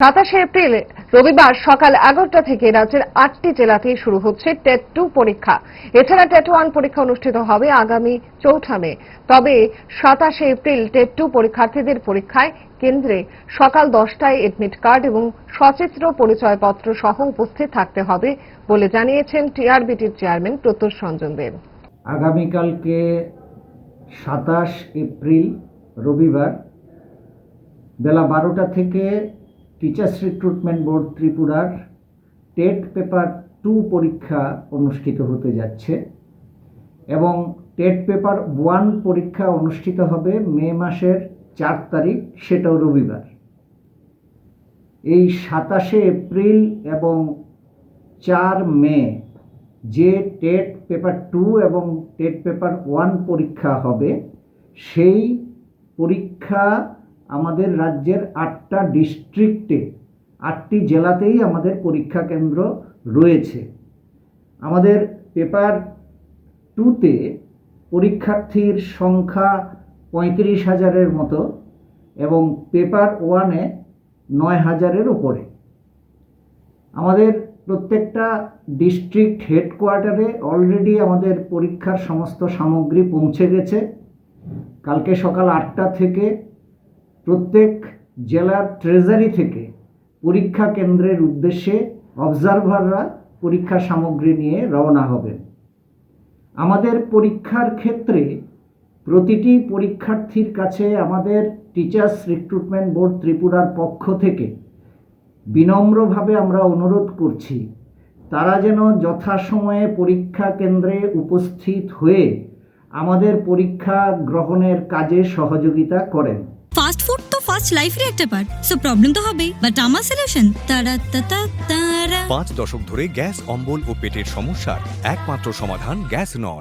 27 April রবিবার সকাল 11টা থেকে রাজ্যের 8টি জেলাতেই শুরু হচ্ছে টেট 2 পরীক্ষা। এছাড়া টেট 1 পরীক্ষা অনুষ্ঠিত হবে আগামী 4 মে। তবে 27 এপ্রিল টেট 2 পরীক্ষার্থীদের পরীক্ষায় কেন্দ্রে সকাল 10টায় এডমিট কার্ড এবং সচিত্র পরিচয়পত্র সহ উপস্থিত থাকতে হবে বলে জানিয়েছেন টিআরবিটির চেয়ারম্যান প্রত্যুষ রঞ্জন দেব। আগামীকালকে 27 এপ্রিল রবিবার বেলা 12টা থেকে টিচার্স রিক্রুটমেন্ট বোর্ড ত্রিপুরার টেট পেপার 2 পরীক্ষা অনুষ্ঠিত হতে যাচ্ছে এবং টেট পেপার 1 পরীক্ষা অনুষ্ঠিত হবে মে মাসের 4 তারিখ, সেটাও রবিবার। এই 27 এপ্রিল এবং 4 মে যে টেট পেপার 2 এবং টেট পেপার 1 পরীক্ষা হবে, সেই পরীক্ষা আমাদের রাজ্যের 8টা ডিস্ট্রিক্টে 8টি জেলাতেই আমাদের পরীক্ষা কেন্দ্র রয়েছে। আমাদের পেপার 2তে পরীক্ষার্থীর সংখ্যা 35,000-এর মতো এবং পেপার 1-এ 9,000-এর উপরে। আমাদের প্রত্যেকটা ডিস্ট্রিক্ট হেডকোয়ার্টারে অলরেডি আমাদের পরীক্ষার সমস্ত সামগ্রী পৌঁছে গেছে। কালকে সকাল 8টা থেকে প্রত্যেক জেলার ট্রেজারি থেকে পরীক্ষা কেন্দ্রের উদ্দেশ্যে অবজারভাররা পরীক্ষা সামগ্রী নিয়ে রওনা হবেন। আমাদের পরীক্ষার ক্ষেত্রে প্রতিটি পরীক্ষার্থীর কাছে আমাদের টিচার্স রিক্রুটমেন্ট বোর্ড ত্রিপুরার পক্ষ থেকে বিনম্রভাবে আমরা অনুরোধ করছি, তারা যেন যথাসময়ে পরীক্ষা কেন্দ্রে উপস্থিত হয়ে আমাদের পরীক্ষা গ্রহণের কাজে সহযোগিতা করেন। ফাস্ট ফুড তো ফাস্ট লাইফের একটা পার্ট, সো প্রবলেম তো হবেই, বাট আমার সলিউশন তারা 5 দশক ধরে গ্যাস, অম্বল ও পেটের সমস্যার একমাত্র সমাধান গ্যাস নল।